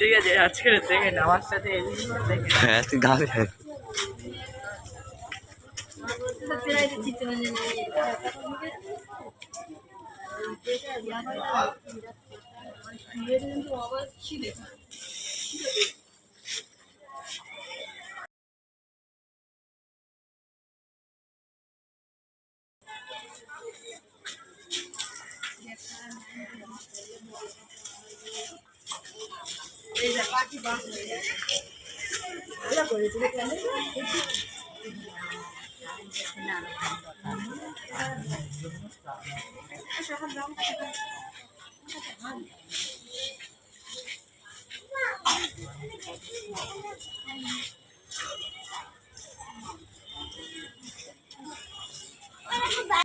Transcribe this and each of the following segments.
ঠিক আছে আজকে দেখে আমার সাথে হ্যাঁ তুই গাবে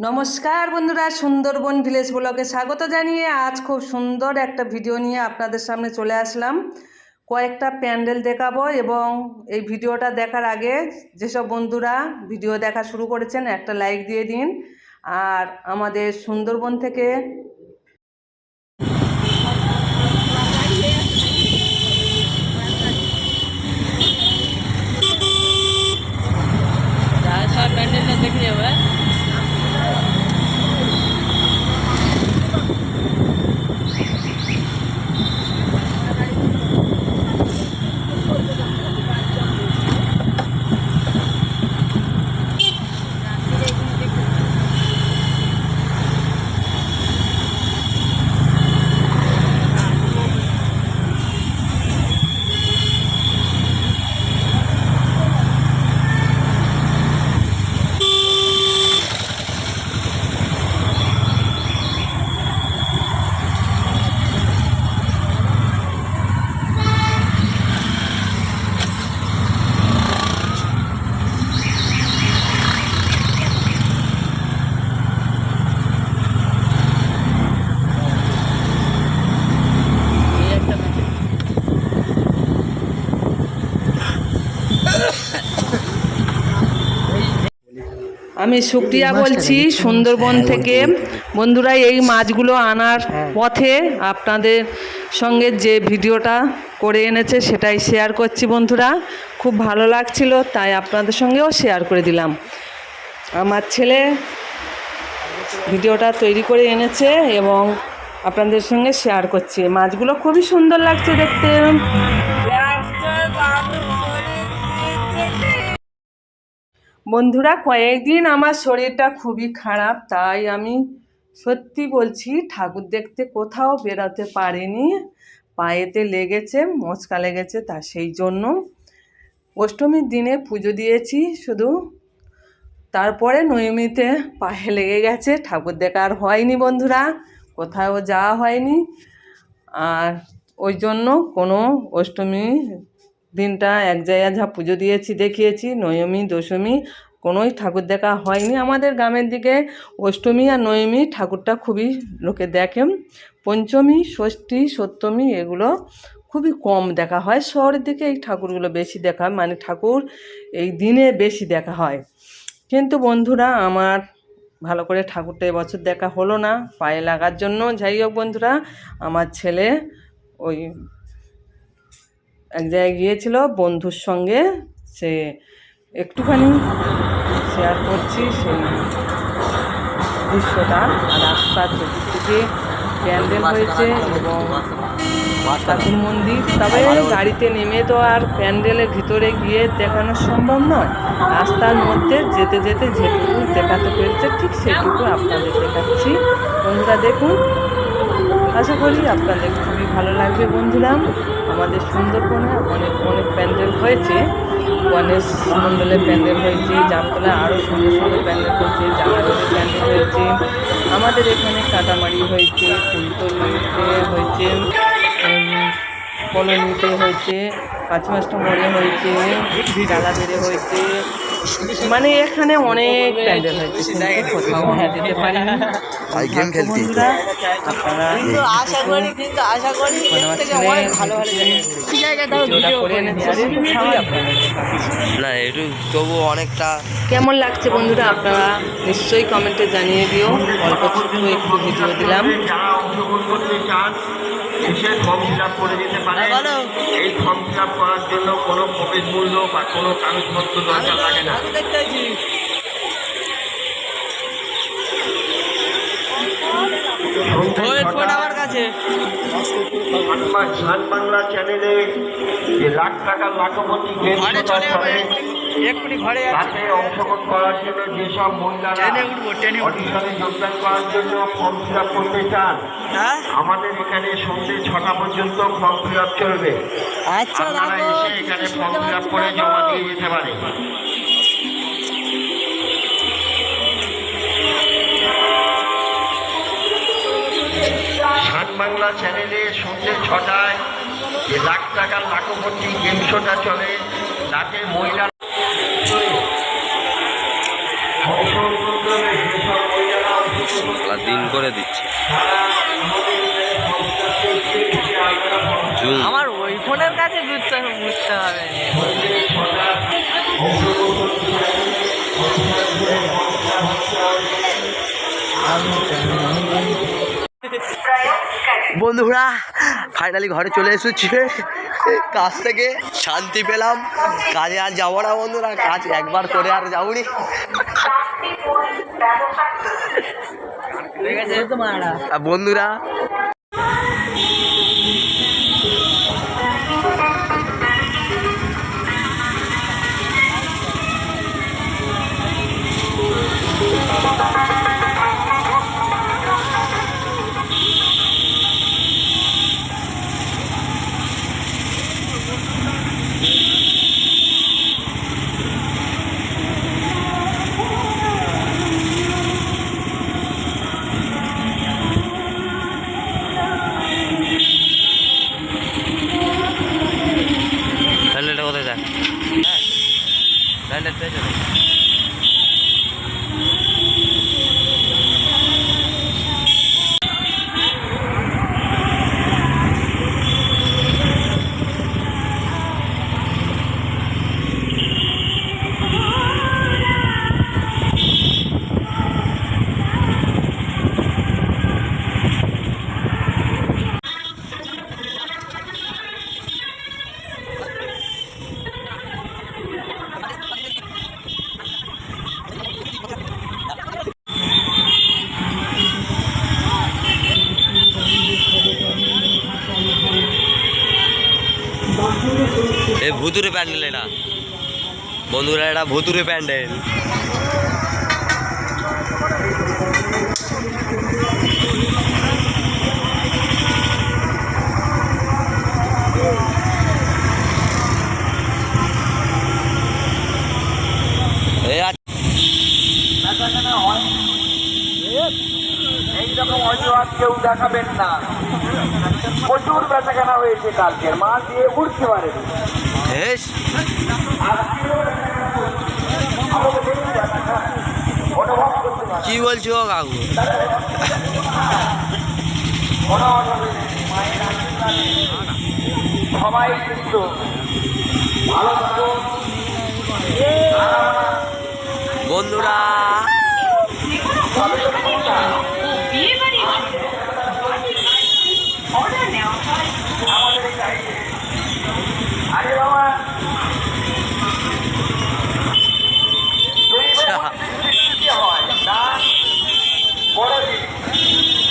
নমস্কার বন্ধুরা, সুন্দরবন ভিলেজ ব্লগে স্বাগত জানিয়ে আজ খুব সুন্দর একটা ভিডিও নিয়ে আপনাদের সামনে চলে আসলাম। কয়েকটা প্যান্ডেল দেখাবো এবং এই ভিডিওটা দেখার আগে যেসব বন্ধুরা ভিডিও দেখা শুরু করেছেন একটা লাইক দিয়ে দিন। আর আমাদের সুন্দরবন থেকে প্যান্ডেলটা দেখে যাবে। আমি সুপ্রিয়া বলছি সুন্দরবন থেকে। বন্ধুরা, এই মাছগুলো আনার পথে আপনাদের সঙ্গে যে ভিডিওটা করে এনেছে সেটাই শেয়ার করছি বন্ধুরা। খুব ভালো লাগছিল তাই আপনাদের সঙ্গেও শেয়ার করে দিলাম। আমার ছেলে ভিডিওটা তৈরি করে এনেছে এবং আপনাদের সঙ্গে শেয়ার করছি। মাছগুলো খুবই সুন্দর লাগছে দেখতে। বন্ধুরা, কয়েকদিন আমার শরীরটা খুবই খারাপ, তাই আমি সত্যি বলছি ঠাকুর দেখতে কোথাও বেরোতে পারিনি। পায়েতে লেগেছে, মচকা লেগেছে, তা সেই জন্য অষ্টমীর দিনে পুজো দিয়েছি শুধু। তারপরে নবমীতে পায়ে লেগে গেছে, ঠাকুর দেখা আর হয়নি বন্ধুরা, কোথাও যাওয়া হয়নি। আর ওই জন্য কোনো অষ্টমী দিনটা এক জায়গায় যা পুজো দিয়েছি দেখিয়েছি, নবমী দশমী কোনোই ঠাকুর দেখা হয়নি। আমাদের গ্রামের দিকে অষ্টমী আর নবমী ঠাকুরটা খুবই লোকে দেখেন। পঞ্চমী, ষষ্ঠী, সপ্তমী এগুলো খুবই কম দেখা হয়। শহরের দিকে এই ঠাকুরগুলো বেশি দেখা হয়, মানে ঠাকুর এই দিনে বেশি দেখা হয়। কিন্তু বন্ধুরা, আমার ভালো করে ঠাকুরটা এবছর দেখা হলো না পায়ে লাগার জন্য। যাই হোক বন্ধুরা, আমার ছেলে ওই এক জায়গায় গিয়েছিল বন্ধুর সঙ্গে, সে একটুখানি শেয়ার করছি সেই দৃশ্যটা। আর রাস্তার চতুর্দিকে প্যান্ডেল হয়েছে এবং ঠাকুর মন্দির। তবে গাড়িতে নেমে তো আর প্যান্ডেলের ভিতরে গিয়ে দেখানো সম্ভব নয়। রাস্তার মধ্যে যেতে যেতে যেটুকু দেখাতে পেরেছে ঠিক সেটুকু আপনাদের দেখাচ্ছি। বন্ধুরা দেখুন, আশা করি আপনাদের খুবই ভালো লাগবে। বন্ধুরা, আমাদের সুন্দরবনে অনেক অনেক প্যান্ডেল হয়েছে। গণেশ মণ্ডলের প্যান্ডেল হয়েছে, জামতলায় আরও সুন্দর সুন্দর প্যান্ডেল হয়েছে, জামালপুরের প্যান্ডেল হয়েছে, আমাদের এখানে কাটামারি হয়েছে, ফুলতলিতে হয়েছে, কলোনিতে হয়েছে, পাঁচমাস্টা মোড়ে হয়েছে, জালাবেড়ে হয়েছে, মানে এখানে অনেক প্যান্ডেল হয়েছে, কিন্তু কোথাও আমরা যেতে পারি না। বন্ধুরা, আপনারা কেমন লাগছে বন্ধুরা আপনারা নিশ্চয়ই কমেন্টে জানিয়ে দিও। অল্প ছোট্ট একটু ভিডিও দিলাম। এসে ফর্ম ফিল আপ করে যেতে পারে। এই ফর্ম ফিল আপ করার জন্য কোনো প্রবেশ মূল্য বা কোনো কাগজপত্র দরকার লাগে না। আমার কাছে সান বাংলা চ্যানেলে যে লাখ টাকার লাখপতি গেম তাতে অংশগ্রহণ করার জন্য যেসব মহিলারা অডিশনে যোগদান করার জন্য ফর্ম ফিল আপ করতে চান, আমাদের এখানে সন্ধ্যে 6টা পর্যন্ত ফর্ম ফিল আপ চলবে। আপনারা এসে এখানে ফর্ম ফিল আপ করে জমা দিয়ে যেতে পারে। সান বাংলা চ্যানেলে সন্ধ্যে 6টায় যে লাখ টাকার লাখপতি গেম শোটা চলে, তাতে মহিলা দিন করে দিচ্ছে। আমার ওই ফোনের কাছে বুঝতে হবে। বন্ধুরা ফাইনালি ঘরে চলে এসেছি, কাজ থেকে শান্তি পেলাম। কাজে আর যাবো না বন্ধুরা, কাজ একবার করে আর যাবনি। বন্ধুরা কোথায় যাক, এই ভুতুরে প্যান্ডেল। এটা বন্ধুরা এটা ভুতুরে প্যান্ডেল। এইরকম অজুহাত কেউ দেখাবেন না। প্রচুর বেচাকেনা হয়েছে কালকে, মা দিয়ে উঠতে পারে। কি বলছো কাকু? সবাই কিন্তু ভালো থাকুন বন্ধুরা। আরে বাবা হয় না বড়দিন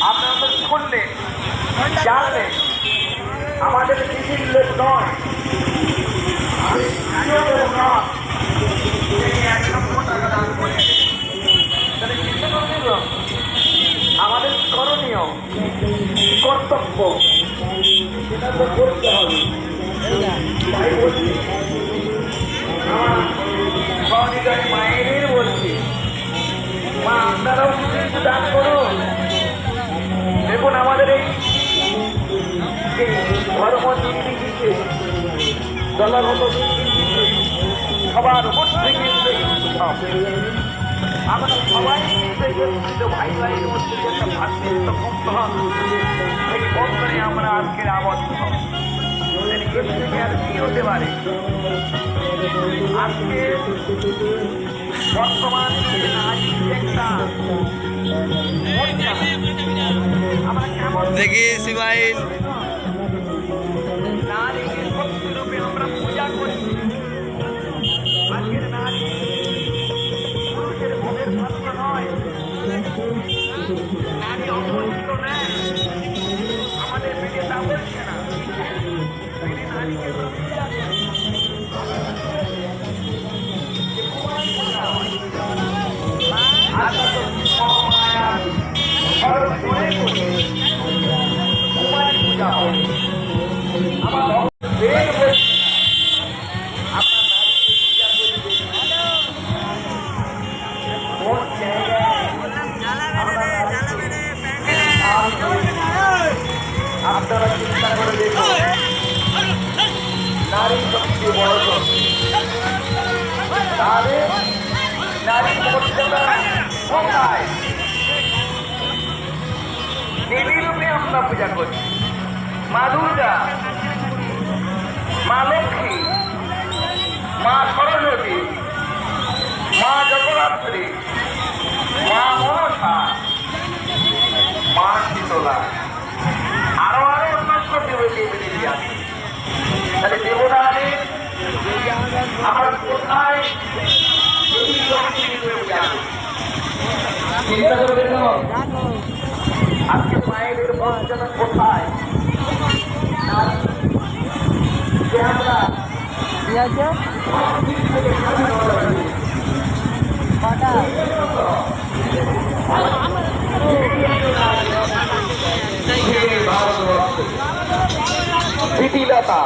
আপনারা তো শুনলেন, জানলেন আমাদের নিজের লোক নয়, আমাদের করণীয় কর্তব্য সেটা তো করতে হবে। তাই বলছি আমার সহৃদয় মায়েদের বলছি, মা আপনারাও কিছু দান করুন। দেখুন আমাদের এই ধর্ম নির্বিশেষে দলগত সবার মধ্যে কিন্তু আমরা সবাই ভাই ভাইয়ের মধ্যে একটা ভাতৃত্ব বন্ধন, এই বন্ধনে আমরা আজকের আবদ্ধ। এর থেকে আর কি হতে পারে? আজকে বর্তমান দেখি সিমাইল আপনারা চিন্তা করে দেখুন, নারী সবচেয়ে বড় শক্তি। তাহলে নারী মর্যাদা কোথায়? দেবী রূপে আমরা পূজা করছি, মা দুর্গা, মা লক্ষ্মী, মা সরস্বতী, মা জগদ্ধাত্রী, মা মনসা, মা শীতলা, আরো অন্যান্য দেবী আছে। তাহলে দেবতা আছে, আমার কোথায় চিন্তা করে দেখুন, আজকে মায়েদের মর্যাদা কোথায়? প্রীতিলতা,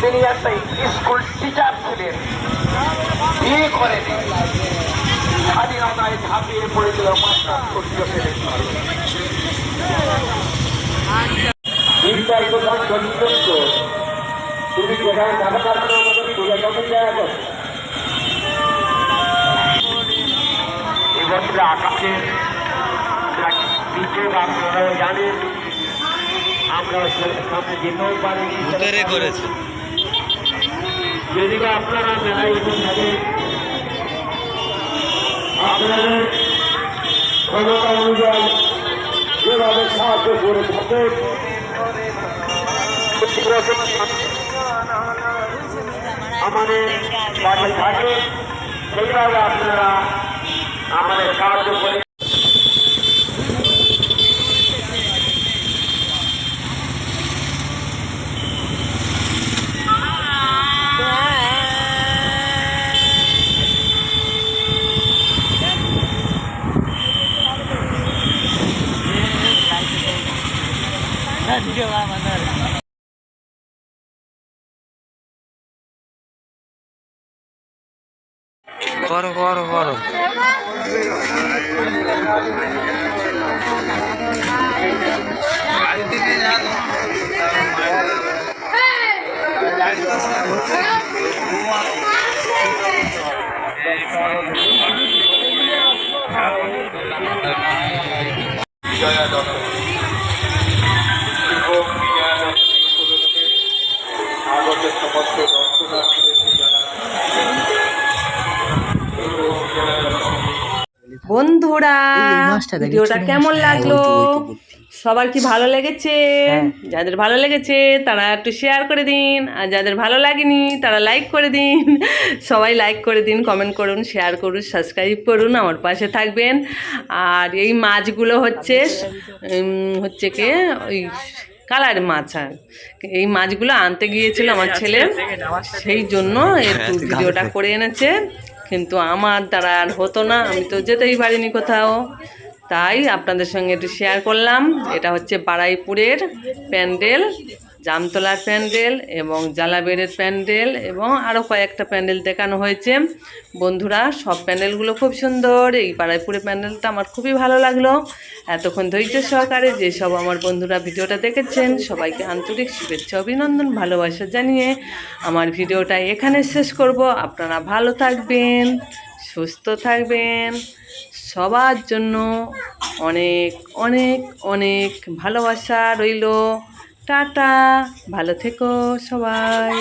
তিনি একটা স্কুল টিচার ছিলেন, বিয়ে করেনি, স্বাধীনতায় ঝাঁপিয়ে পড়েছিল মাস্টার সূর্য ফেলেন। তুমি যেখানে টাকা কাটানোর মতো পূজা কখন যায় এখন? এবছর আকাশের বিচে আপনারা জানেন, আমরা সামনে যেতেও পারিনি করেছে। যদি আপনারা মেলায় এসে থাকেন, আপনাদের ক্ষমতা অনুযায়ী যেভাবে সাহায্য করে থাকেন, আমাদের পাশে থাকে, সেইভাবে আপনারা আমাদের সাহায্য করে। করো করো করো। বন্ধুরা ভিডিওটা কেমন লাগলো? সবার কি ভালো লেগেছে? যাদের ভালো লেগেছে তারা একটু শেয়ার করে দিন, আর যাদের ভালো লাগেনি তারা লাইক করে দিন। সবাই লাইক করে দিন, কমেন্ট করুন, শেয়ার করুন, সাবস্ক্রাইব করুন, আমার পাশে থাকবেন। আর এই মাছগুলো হচ্ছে কি ওই কালার মাছ, আর এই মাছগুলো আনতে গিয়েছিল আমার ছেলে, সেই জন্য একটু ভিডিওটা করে এনেছে, কিন্তু আমার দ্বারা আর হতো না, আমি তো যেতেই পারিনি কোথাও, তাই আপনাদের সঙ্গে একটু শেয়ার করলাম। এটা হচ্ছে বারুইপুরের প্যান্ডেল, জামতলার প্যান্ডেল এবং জালাবেড়ের প্যান্ডেল এবং আরও কয়েকটা প্যান্ডেল দেখানো হয়েছে। বন্ধুরা, সব প্যান্ডেলগুলো খুব সুন্দর। এই বারুইপুরের প্যান্ডেলটা আমার খুবই ভালো লাগলো। এতক্ষণ ধৈর্য সহকারে যেসব আমার বন্ধুরা ভিডিওটা দেখেছেন, সবাইকে আন্তরিক শুভেচ্ছা, অভিনন্দন, ভালোবাসা জানিয়ে আমার ভিডিওটা এখানে শেষ করব। আপনারা ভালো থাকবেন, সুস্থ থাকবেন, সবার জন্য অনেক অনেক অনেক ভালোবাসা রইল। টাটা, ভালো থেকো সবাই।